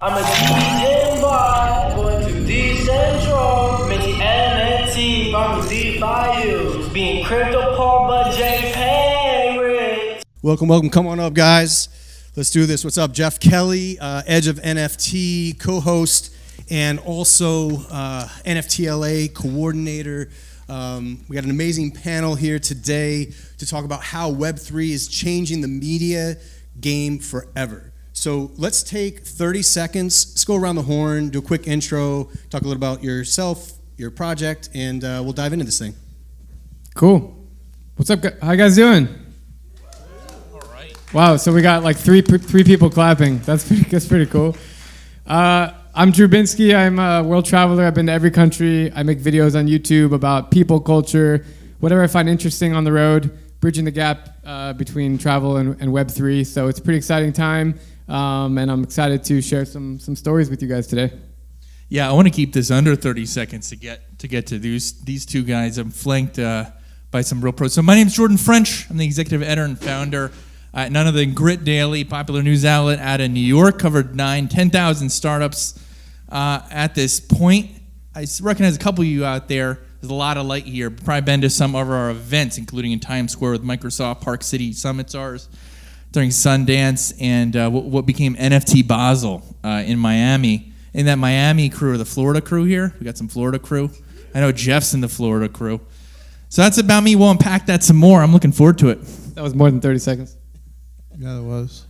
I'm a DJ boy, going to Dcentral, minting NFT, from the bayous, being crypto poor but JPay rich. Welcome. Come on up, guys. Let's do this. What's up? Jeff Kelley, Edge of NFT, co-host, and also NFTLA coordinator. We got an amazing panel here today to talk about how Web3 is changing the media game forever. So let's take 30 seconds, let's go around the horn, do a quick intro, talk a little about yourself, your project, and we'll dive into this thing. Cool. What's up? How you guys doing? All right. Wow, so we got like three people clapping. That's pretty cool. I'm Drew Binksy. I'm a world traveler. I've been to every country. I make videos on YouTube about people, culture, whatever I find interesting on the road, bridging the gap between travel and Web3. So it's a pretty exciting time. And I'm excited to share some stories with you guys today. Yeah, I want to keep this under 30 seconds to get to these two guys. I'm flanked by some real pros. So my name is Jordan French. I'm the executive editor and founder at none other than Grit Daily, popular news outlet out of New York. Covered 10,000 startups at this point. I recognize a couple of you out there. There's a lot of light here. Probably been to some of our events, including in Times Square with Microsoft, Park City Summit's ours, during Sundance, and what became NFT Basel in Miami. In that Miami crew, or the Florida crew here. We got some Florida crew. I know Jeff's in the Florida crew. So that's about me. We'll unpack that some more. I'm looking forward to it. That was more than 30 seconds. Yeah, that was.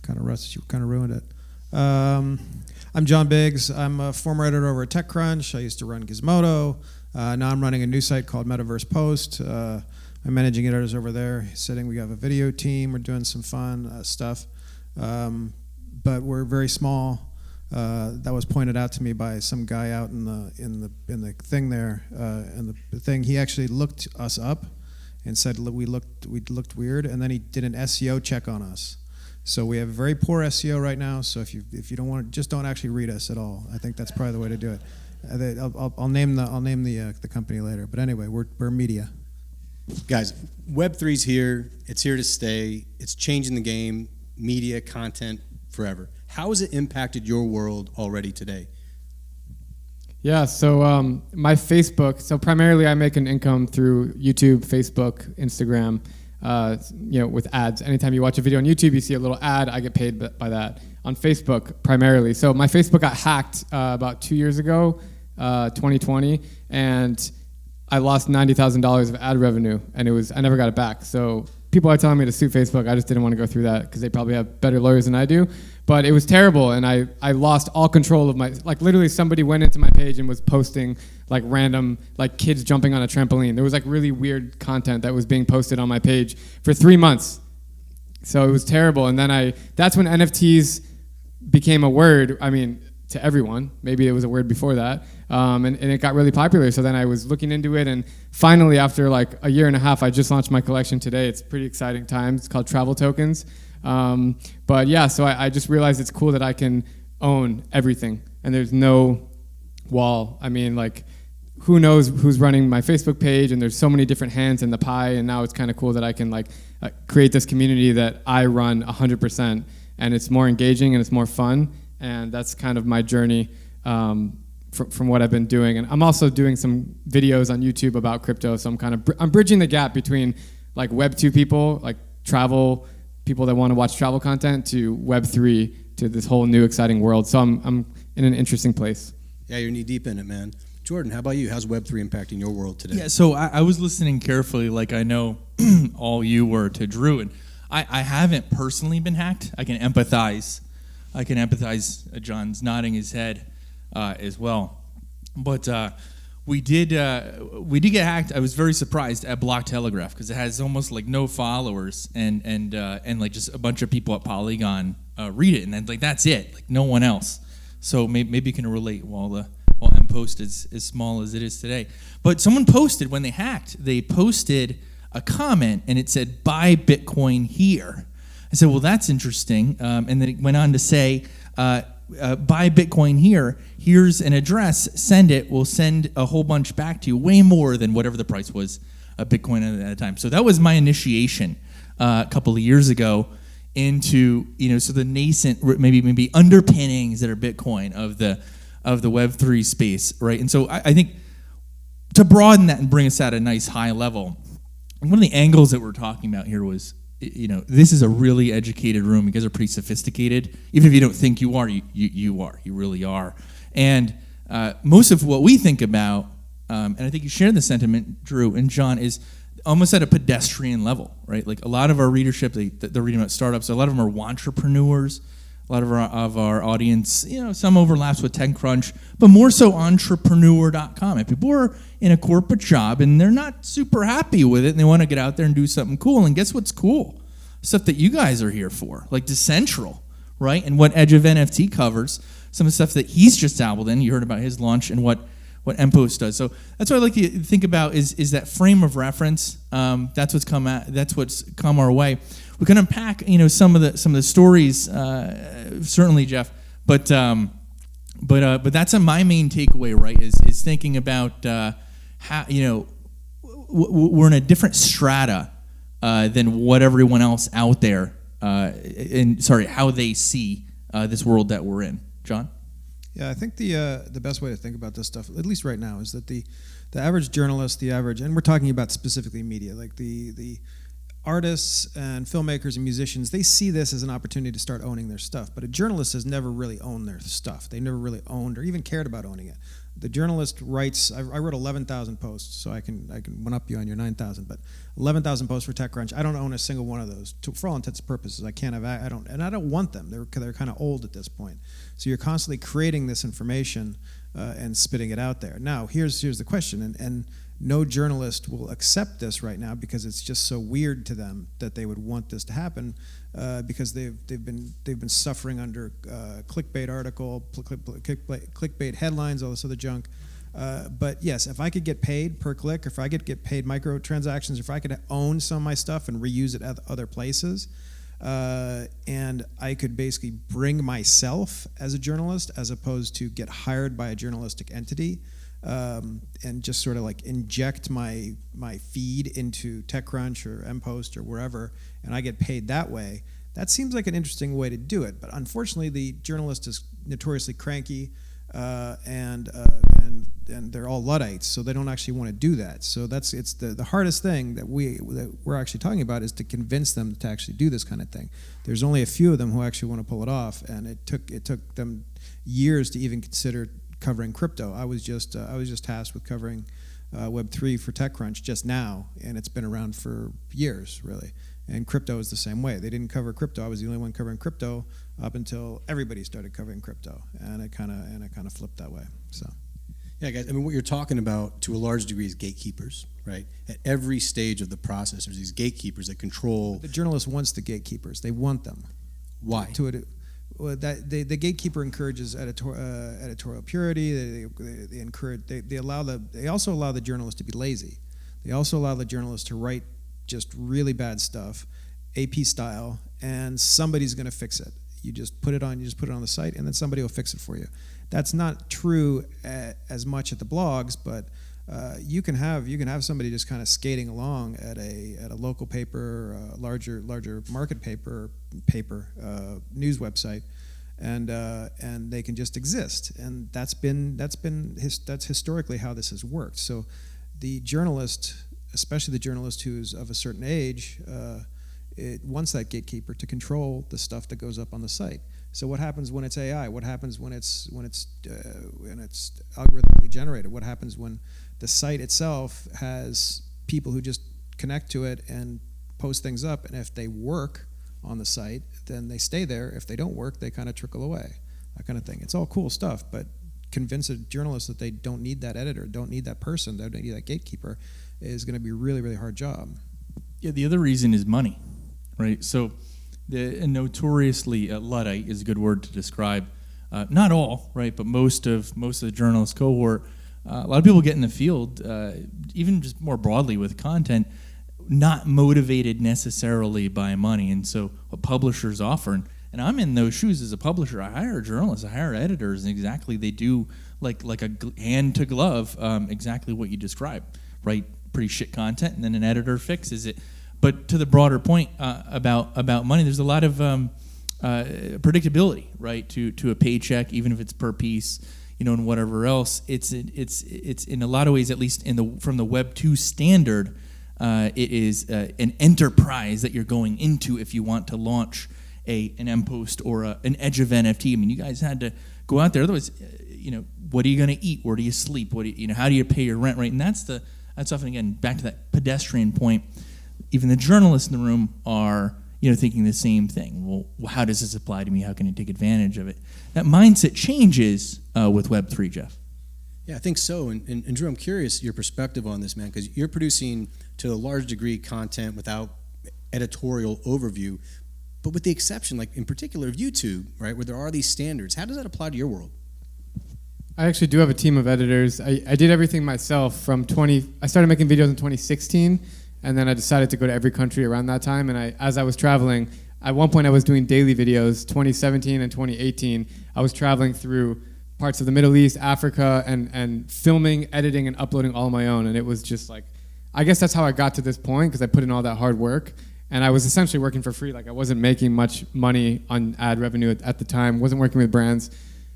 Kind of rushed. You kind of ruined it. I'm John Biggs. I'm a former editor over at TechCrunch. I used to run Gizmodo. Now I'm running a new site called Metaverse Post. I'm managing editors over there. We have a video team. We're doing some fun stuff, but we're very small. That was pointed out to me by some guy out in the thing there. And the thing, he actually looked us up and said we looked weird, and then he did an SEO check on us. So we have very poor SEO right now. So if you don't want to, just don't actually read us at all. I think that's probably the way to do it. I'll name the company later. But anyway, we're media. Guys, Web3's here. It's here to stay. It's changing the game, media, content, forever. How has it impacted your world already today? Yeah, so my Facebook, so primarily I make an income through YouTube, Facebook, Instagram, with ads. Anytime you watch a video on YouTube, you see a little ad, I get paid by that. On Facebook, primarily. So my Facebook got hacked about 2 years ago, 2020, and I lost $90,000 of ad revenue, and I never got it back. So people are telling me to sue Facebook. I just didn't want to go through that because they probably have better lawyers than I do. But it was terrible, and I lost all control of literally somebody went into my page and was posting random kids jumping on a trampoline. There was really weird content that was being posted on my page for 3 months. So it was terrible. And then that's when NFTs became a word. I mean, to everyone. Maybe it was a word before that. And it got really popular. So then I was looking into it, and finally, after a year and a half, I just launched my collection today. It's pretty exciting times. It's called Travel Tokens. But yeah, so I just realized it's cool that I can own everything, and there's no wall. I mean, who knows who's running my Facebook page, and there's so many different hands in the pie, and now it's kind of cool that I can create this community that I run 100%, and it's more engaging and it's more fun. And that's kind of my journey from what I've been doing. And I'm also doing some videos on YouTube about crypto. So I'm bridging the gap between Web2 people, travel people that want to watch travel content, to Web3, to this whole new exciting world. So I'm in an interesting place. Yeah, you're knee deep in it, man. Jordan, how about you? How's Web3 impacting your world today? Yeah, so I was listening carefully, like I know all you were to Drew, and I haven't personally been hacked. I can empathize. John's nodding his head as well. But we did get hacked. I was very surprised at BlockTelegraph because it has almost no followers and just a bunch of people at Polygon read it, and then that's it, no one else. So maybe you can relate while mPost is as small as it is today. But someone posted when they hacked. They posted a comment and it said "Buy Bitcoin here." I said, well, that's interesting. And then it went on to say, buy Bitcoin here. Here's an address. Send it. We'll send a whole bunch back to you, way more than whatever the price was of Bitcoin at the time. So that was my initiation a couple of years ago into, so the nascent, maybe underpinnings that are Bitcoin of the Web3 space, right? And so I think to broaden that and bring us at a nice high level, one of the angles that we're talking about here was, this is a really educated room. You guys are pretty sophisticated. Even if you don't think you are, you are. You really are. And most of what we think about, and I think you share the sentiment, Drew and John, is almost at a pedestrian level, right? Like a lot of our readership, they're reading about startups. A lot of them are entrepreneurs. A lot of our audience, some overlaps with TechCrunch, but more so entrepreneur.com. And people are in a corporate job and they're not super happy with it and they want to get out there and do something cool. And guess what's cool? Stuff that you guys are here for, like Dcentral, right? And what Edge of NFT covers, some of the stuff that he's just dabbled in. You heard about his launch and what MPost does. So that's what I like to think about is that frame of reference. That's what's come our way. We can unpack, some of the stories, certainly, Jeff. But that's my main takeaway, right? Is thinking about how we're in a different strata than what everyone else out there, how they see this world that we're in. John? Yeah, I think the best way to think about this stuff, at least right now, is that the average journalist, and we're talking about specifically media, like the artists and filmmakers and musicians, they see this as an opportunity to start owning their stuff. But a journalist has never really owned their stuff. They never really owned or even cared about owning it. The journalist writes, I wrote 11,000 posts, so I can one-up you on your 9,000, but 11,000 posts for TechCrunch. I don't own a single one of those. For all intents and purposes, I don't want them. They're kind of old at this point. So you're constantly creating this information and spitting it out there. Now, here's the question, and no journalist will accept this right now because it's just so weird to them that they would want this to happen because they've been suffering under clickbait article, clickbait headlines, all this other junk. But yes, if I could get paid per click, or if I could get paid microtransactions, if I could own some of my stuff and reuse it at other places, and I could basically bring myself as a journalist as opposed to get hired by a journalistic entity, and just sort of like inject my feed into TechCrunch or MPost or wherever, and I get paid that way. That seems like an interesting way to do it, but unfortunately, the journalist is notoriously cranky, and they're all Luddites, so they don't actually want to do that. So it's the hardest thing that we're actually talking about is to convince them to actually do this kind of thing. There's only a few of them who actually want to pull it off, and it took them years to even consider covering crypto. I was just tasked with covering Web3 for TechCrunch just now, and it's been around for years, really. And crypto is the same way. They didn't cover crypto. I was the only one covering crypto up until everybody started covering crypto, and it kind of flipped that way. So, yeah, guys. I mean, what you're talking about to a large degree is gatekeepers, right? At every stage of the process, there's these gatekeepers that control. The journalist wants the gatekeepers. They want them. Why? The gatekeeper encourages editorial purity. They also allow the journalist to be lazy. They also allow the journalist to write just really bad stuff, AP style, and somebody's going to fix it. You just put it on the site, and then somebody will fix it for you. That's not true as much at the blogs, but you can have somebody just kind of skating along at a local paper, larger market paper news website, and they can just exist, and that's historically how this has worked. So the journalist, especially the journalist who's of a certain age, it wants that gatekeeper to control the stuff that goes up on the site. So what happens when it's AI? What happens when it's algorithmically generated? What happens when the site itself has people who just connect to it and post things up, and if they work on the site, then they stay there. If they don't work, they kind of trickle away, that kind of thing. It's all cool stuff, but convince a journalist that they don't need that editor, don't need that person, they don't need that gatekeeper, is going to be a really, really hard job. Yeah, the other reason is money, right? So the notoriously Luddite is a good word to describe. Not all, right, but most of the journalist cohort. A lot of people get in the field, even just more broadly with content, not motivated necessarily by money. And so what publishers offer, and I'm in those shoes as a publisher. I hire journalists, I hire editors, and exactly they do like a hand to glove, exactly what you described, right? Pretty shit content, and then an editor fixes it. but to the broader point about money, there's a lot of predictability, right? To a paycheck, even if it's per piece, and whatever else. It's in a lot of ways, at least from the Web2 standard, it is an enterprise that you're going into if you want to launch an M-Post or an Edge of NFT. I mean, you guys had to go out there. Otherwise, what are you going to eat? Where do you sleep? How do you pay your rent, right? And that's often, again, back to that pedestrian point. Even the journalists in the room are, thinking the same thing. Well, how does this apply to me? How can I take advantage of it? That mindset changes with Web3, Jeff. Yeah, I think so. And Drew, I'm curious your perspective on this, man, because you're producing, to a large degree, content without editorial overview, but with the exception, like in particular of YouTube, right, where there are these standards. How does that apply to your world? I actually do have a team of editors. I did everything myself I started making videos in 2016, and then I decided to go to every country around that time. And as I was traveling, at one point I was doing daily videos, 2017 and 2018. I was traveling through parts of the Middle East, Africa, and filming, editing, and uploading all on my own. And it was just like, I guess that's how I got to this point, because I put in all that hard work. And I was essentially working for free. Like, I wasn't making much money on ad revenue at the time, wasn't working with brands.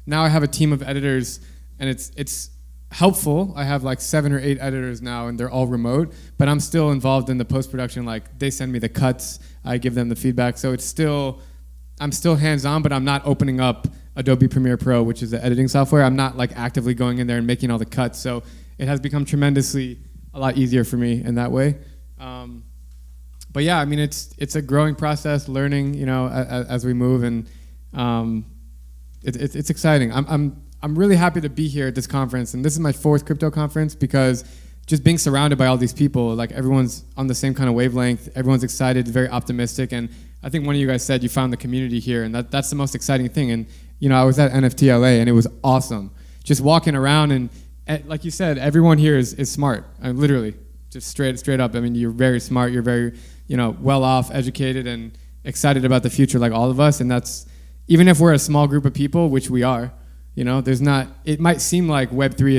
Now I have a team of editors, and it's helpful. I have like 7 or 8 editors now, and they're all remote, but I'm still involved in the post-production. Like, they send me the cuts, I give them the feedback. So I'm still hands-on, but I'm not opening up Adobe Premiere Pro, which is the editing software. I'm not like actively going in there and making all the cuts. So it has become tremendously a lot easier for me in that way. But yeah, I mean, it's a growing process, learning, as we move, and it's exciting. I'm really happy to be here at this conference, and this is my 4th crypto conference, because just being surrounded by all these people, like, everyone's on the same kind of wavelength, everyone's excited, very optimistic, and I think one of you guys said you found the community here, and that's the most exciting thing. And I was at NFT LA, and it was awesome, just walking around, and like you said, everyone here is smart, literally, just straight up. I mean, you're very smart, you're very well off, educated, and excited about the future, like all of us. And that's, even if we're a small group of people, which we are, there's not, it might seem like Web3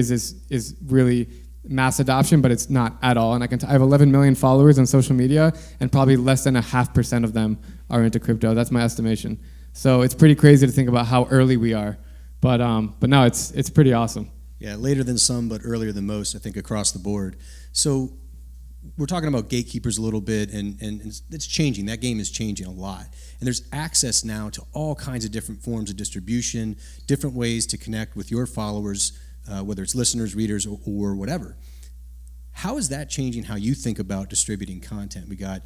is really mass adoption, but it's not at all. And I have 11 million followers on social media, and probably less than 0.5% of them are into crypto. That's my estimation. So it's pretty crazy to think about how early we are. But no, it's pretty awesome. Yeah, later than some, but earlier than most, I think, across the board. So we're talking about gatekeepers a little bit, and it's changing. That game is changing a lot. And there's access now to all kinds of different forms of distribution, different ways to connect with your followers, whether it's listeners, readers, or whatever. How is that changing how you think about distributing content? We got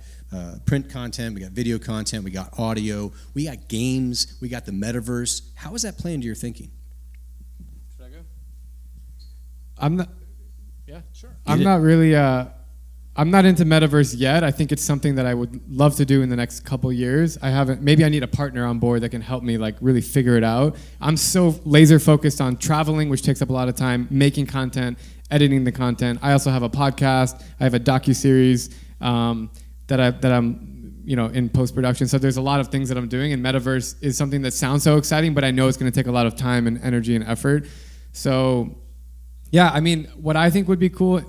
print content, we got video content, we got audio, we got games, we got the Metaverse. How is that playing into your thinking? Should I go? I'm not. Yeah, sure. I'm not into Metaverse yet. I think it's something that I would love to do in the next couple years. Maybe I need a partner on board that can help me like really figure it out. I'm so laser focused on traveling, which takes up a lot of time, making content, editing the content. I also have a podcast. I have a docuseries that I'm in post-production. So there's a lot of things that I'm doing, and Metaverse is something that sounds so exciting, but I know it's going to take a lot of time and energy and effort. So yeah, I mean, what I think would be cool,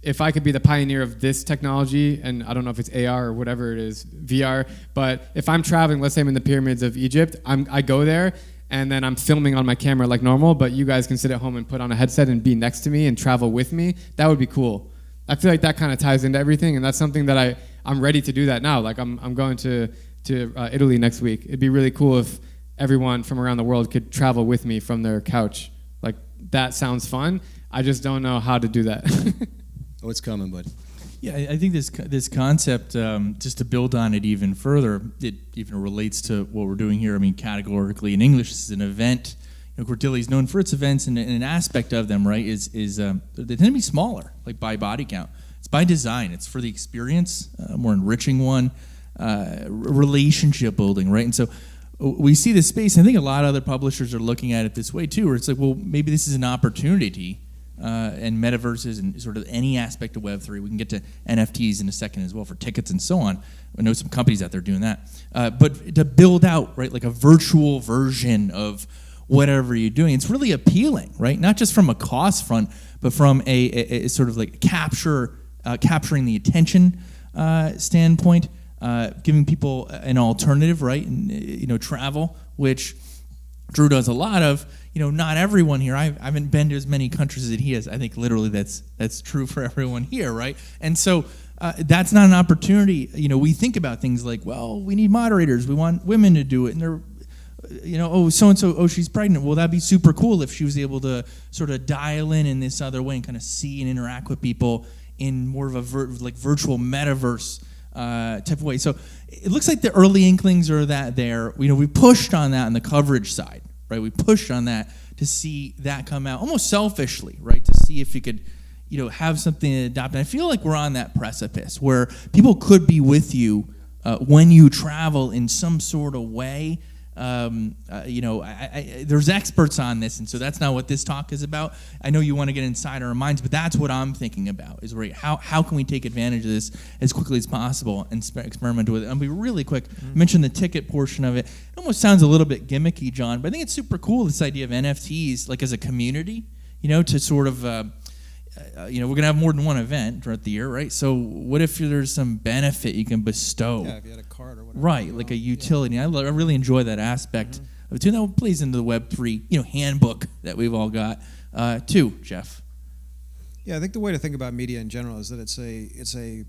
if I could be the pioneer of this technology, and I don't know if it's AR or whatever it is, VR, but if I'm traveling, let's say I'm in the pyramids of Egypt, I go there, and then I'm filming on my camera like normal, but you guys can sit at home and put on a headset and be next to me and travel with me. That would be cool. I feel like that kind of ties into everything, and that's something that I'm ready to do that now. Like I'm going to Italy next week. It'd be really cool if everyone from around the world could travel with me from their couch. Like, that sounds fun. I just don't know how to do that. Oh, it's coming, bud. Yeah, I think this concept, just to build on it even further, it even relates to what we're doing here. I mean, categorically in English, this is an event. Cortilli is known for its events, and an aspect of them, right, is they tend to be smaller, like by body count. It's by design. It's for the experience, a more enriching one, relationship building, right? And so we see this space. I think a lot of other publishers are looking at it this way too, where it's like, well, maybe this is an opportunity. And metaverses and sort of any aspect of Web3. We can get to NFTs in a second as well for tickets and so on. I know some companies out there doing that. But to build out, right, like a virtual version of whatever you're doing, it's really appealing, right? Not just from a cost front, but from a sort of like capturing the attention standpoint, giving people an alternative, right? And travel, which Drew does a lot of. Not everyone here. I haven't been to as many countries as he has. I think literally that's true for everyone here, right? And so that's not an opportunity. We think about things like, well, we need moderators. We want women to do it, and they're, so and so. Oh, she's pregnant. Well, that'd be super cool if she was able to sort of dial in this other way and kind of see and interact with people in more of a virtual metaverse type of way. So it looks like the early inklings are that there. We pushed on that on the coverage side. Right, we pushed on that to see that come out almost selfishly, right? To see if you could, have something to adopt. And I feel like we're on that precipice where people could be with you when you travel in some sort of way. There's experts on this, and so that's not what this talk is about. I know you want to get inside our minds, but that's what I'm thinking about, is right, how can we take advantage of this as quickly as possible and experiment with it. I'll be really quick. Mention the ticket portion of it. It almost sounds a little bit gimmicky, John, but I think it's super cool, this idea of NFTs, like as a community, to sort of we're going to have more than one event throughout the year, right? So what if there's some benefit you can bestow? Yeah, if you had a card or whatever. Right, like a utility. Yeah. I really enjoy that aspect of it too. That plays into the Web3 handbook that we've all got too, Jeff. Yeah, I think the way to think about media in general is that it's a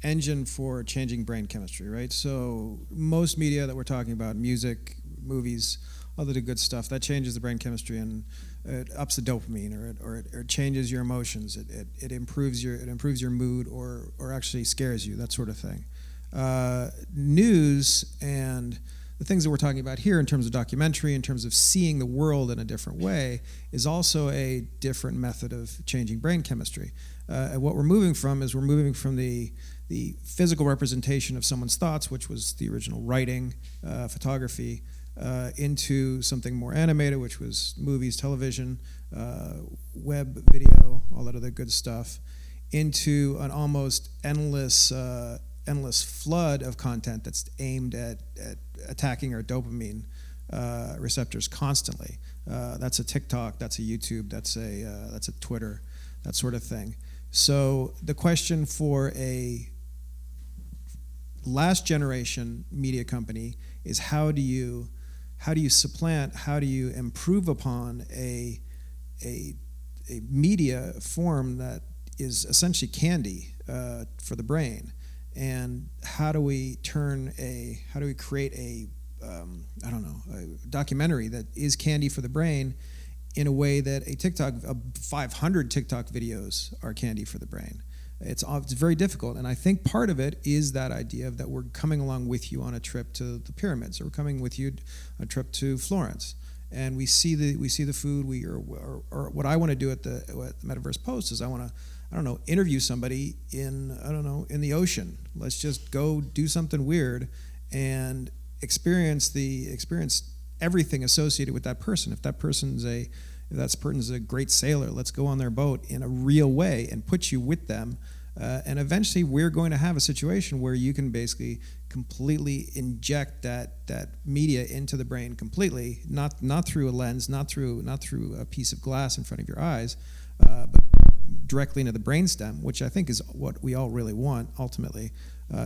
engine for changing brain chemistry, right? So most media that we're talking about, music, movies, all the good stuff, that changes the brain chemistry and it ups the dopamine, or it changes your emotions. It improves your mood, or actually scares you, that sort of thing. News and the things that we're talking about here in terms of documentary, in terms of seeing the world in a different way, is also a different method of changing brain chemistry. And what we're moving from the physical representation of someone's thoughts, which was the original writing, photography, into something more animated, which was movies, television, web video, all that other good stuff, into an almost endless flood of content that's aimed at attacking our dopamine receptors constantly. That's a TikTok, that's a YouTube, that's a Twitter, that sort of thing. So the question for a last generation media company is how do you supplant, how do you improve upon a media form that is essentially candy for the brain, and how do we create a documentary that is candy for the brain in a way that 500 TikTok videos are candy for the brain. It's very difficult, and I think part of it is that idea of that we're coming along with you on a trip to the pyramids, or we're coming with you on a trip to Florence, and we see the food. Or what I want to do at the Metaverse Post is I want to interview somebody in the ocean. Let's just go do something weird and experience everything associated with that person. If that person's a great sailor, let's go on their boat in a real way and put you with them. And eventually we're going to have a situation where you can basically completely inject that media into the brain completely, not through a lens, not through a piece of glass in front of your eyes, but directly into the brainstem, which I think is what we all really want ultimately,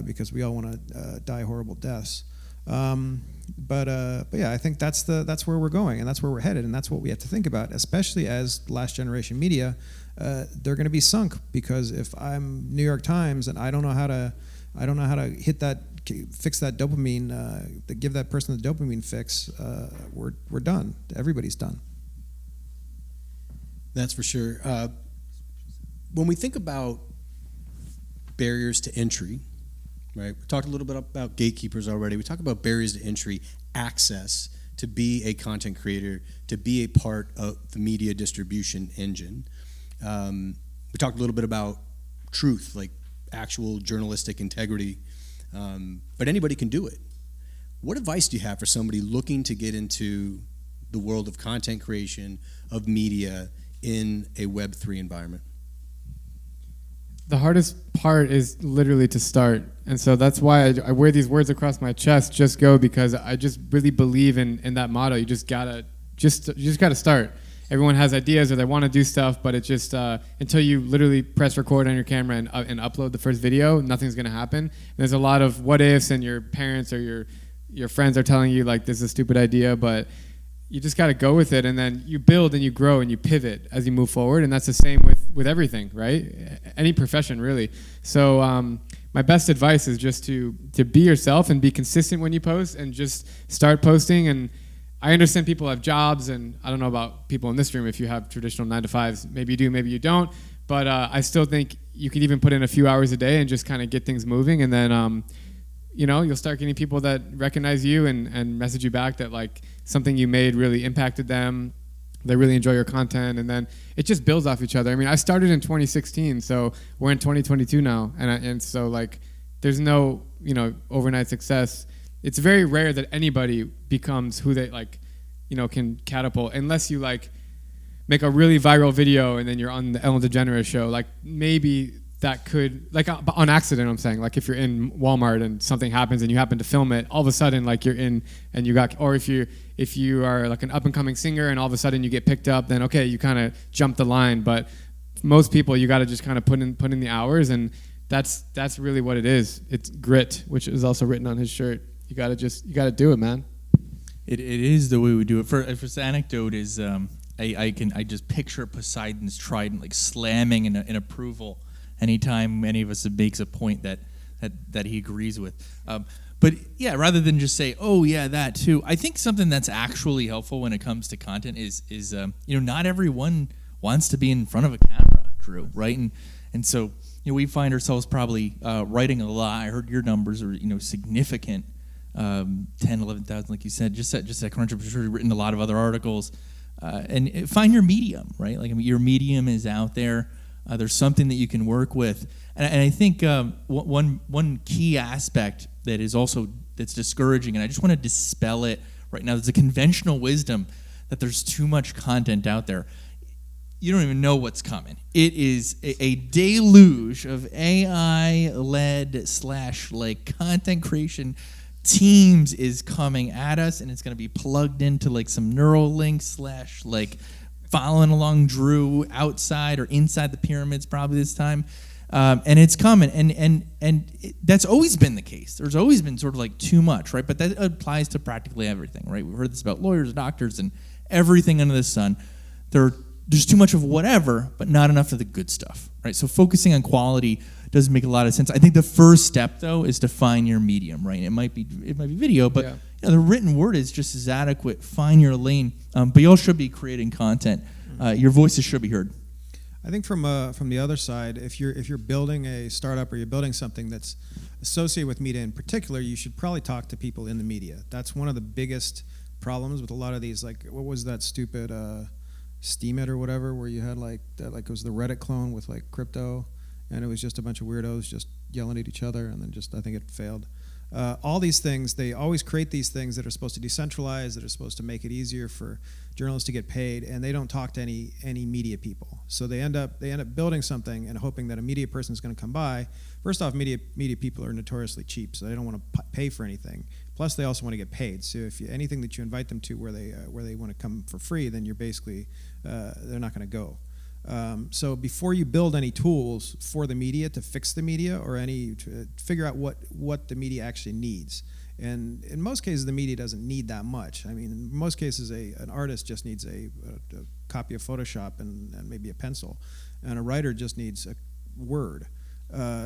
because we all want to die horrible deaths. But yeah, I think that's where we're going, and that's where we're headed, and that's what we have to think about, especially as last generation media. They're going to be sunk, because if I'm New York Times and I don't know how to fix that dopamine, to give that person the dopamine fix, we're done. Everybody's done. That's for sure. When we think about barriers to entry, right? We talked a little bit about gatekeepers already. We talked about barriers to entry, access to be a content creator, to be a part of the media distribution engine. We talked a little bit about truth, like actual journalistic integrity, but anybody can do it. What advice do you have for somebody looking to get into the world of content creation, of media, in a Web3 environment? The hardest part is literally to start. And so that's why I wear these words across my chest, just go, because I just really believe in that motto. You just gotta start. everyone has ideas or they want to do stuff, but it just until you literally press record on your camera and upload the first video, nothing's gonna happen. And there's a lot of what ifs, and your parents or your friends are telling you like this is a stupid idea, but you just got to go with it, and then you build and you grow and you pivot as you move forward, and that's the same with everything, right? Any profession, really. So my best advice is just to be yourself and be consistent when you post, and just start posting. And I understand people have jobs, and I don't know about people in this room if you have traditional 9-to-5s. Maybe you do, maybe you don't. But I still think you can even put in a few hours a day and just kind of get things moving, and then you'll start getting people that recognize you and message you back that like something you made really impacted them. They really enjoy your content, and then it just builds off each other. I mean, I started in 2016, so we're in 2022 now, and so like there's no overnight success. It's very rare that anybody becomes who they can catapult, unless you like make a really viral video and then you're on the Ellen DeGeneres show. Like maybe that could, like on accident, I'm saying, like if you're in Walmart and something happens and you happen to film it, all of a sudden like you're in and you got, or if you are like an up and coming singer and all of a sudden you get picked up, then okay, you kind of jump the line. But most people, you got to just kind of put in the hours, and that's really what it is. It's grit, which is also written on his shirt. You got to do it, man. It is the way we do it. First anecdote is I just picture Poseidon's trident like slamming in approval anytime any of us makes a point that he agrees with. But yeah, rather than just say, oh yeah, that too, I think something that's actually helpful when it comes to content is not everyone wants to be in front of a camera, Drew, right? And so we find ourselves probably writing a lot. I heard your numbers are significant, 10,000-11,000, like you said. Just at Crunch, I'm sure you've written a lot of other articles. And find your medium, right? Like your medium is out there. There's something that you can work with, and I think one key aspect that is also that's discouraging, and I just want to dispel it right now. There's a conventional wisdom that there's too much content out there. You don't even know what's coming. It is a deluge of AI-led / content creation teams is coming at us, and it's going to be plugged into like some Neuralink / following along Drew outside or inside the pyramids probably this time, and it's coming, and that's always been the case. There's always been sort of like too much, right? But that applies to practically everything, right? We've heard this about lawyers, doctors, and everything under the sun. There's too much of whatever, but not enough of the good stuff, right? So focusing on quality doesn't make a lot of sense. I think the first step, though, is to find your medium, right? It might be video, but the written word is just as adequate. Find your lane, but you all should be creating content. Your voices should be heard. I think from the other side, if you're building a startup or you're building something that's associated with media in particular, you should probably talk to people in the media. That's one of the biggest problems with a lot of these. Like, what was that stupid Steam It or whatever, where you had like it was the Reddit clone with like crypto, and it was just a bunch of weirdos just yelling at each other, and then I think it failed. All these things, they always create these things that are supposed to decentralize, that are supposed to make it easier for journalists to get paid, and they don't talk to any media people. So they end up building something and hoping that a media person is going to come by. First off, media people are notoriously cheap, so they don't want to pay for anything. Plus, they also want to get paid. So if anything that you invite them to where they want to come for free, then you're basically they're not going to go. So before you build any tools for the media to fix the media or to figure out what the media actually needs. And in most cases, the media doesn't need that much. I mean, in most cases, an artist just needs a copy of Photoshop and maybe a pencil, and a writer just needs a Word.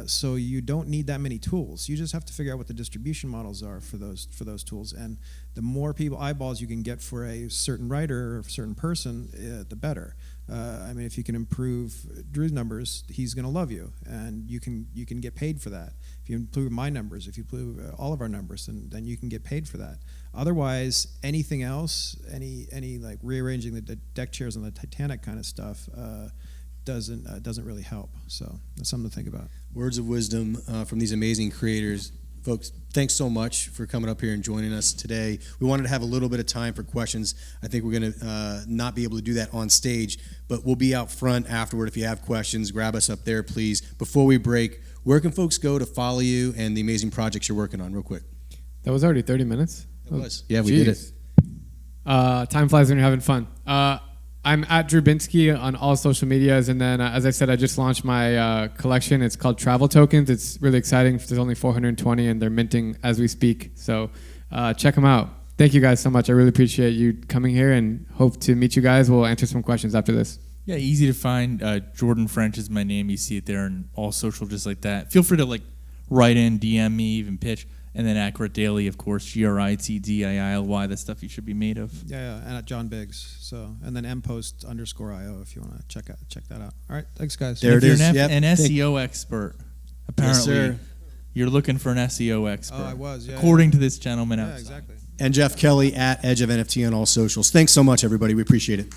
So you don't need that many tools. You just have to figure out what the distribution models are for those tools. And the more eyeballs you can get for a certain writer or a certain person, the better. I mean, if you can improve Drew's numbers, he's going to love you, and you can get paid for that. If you improve my numbers, if you improve all of our numbers, then you can get paid for that. Otherwise, anything else, any like rearranging the deck chairs on the Titanic kind of stuff, doesn't really help. So that's something to think about. Words of wisdom from these amazing creators. Folks, thanks so much for coming up here and joining us today. We wanted to have a little bit of time for questions. I think we're going to not be able to do that on stage, but we'll be out front afterward. If you have questions, grab us up there, please. Before we break, where can folks go to follow you and the amazing projects you're working on, real quick? That was already 30 minutes. It was. Yeah, we did it. Time flies when you're having fun. I'm at Drew Binksy on all social medias, and then as I said, I just launched my collection. It's called Travel Tokens. It's really exciting. There's only 420, and they're minting as we speak. So check them out. Thank you guys so much. I really appreciate you coming here, and hope to meet you guys. We'll answer some questions after this. Yeah, easy to find. Jordan French is my name. You see it there in all social, just like that. Feel free to write in, DM me, even pitch. And then Accurate Daily, of course, GRITDIILY. That's stuff you should be made of. Yeah, and at John Biggs. So, and then mpost_io if you want to check that out. All right, thanks guys. There it is. You're Yep. an SEO expert. Apparently, Yes, sir. you're looking for an SEO expert. Oh, I was, yeah. According to this gentleman Yeah, outside. exactly. And Jeff Kelley at Edge of NFT on all socials. Thanks so much, everybody. We appreciate it.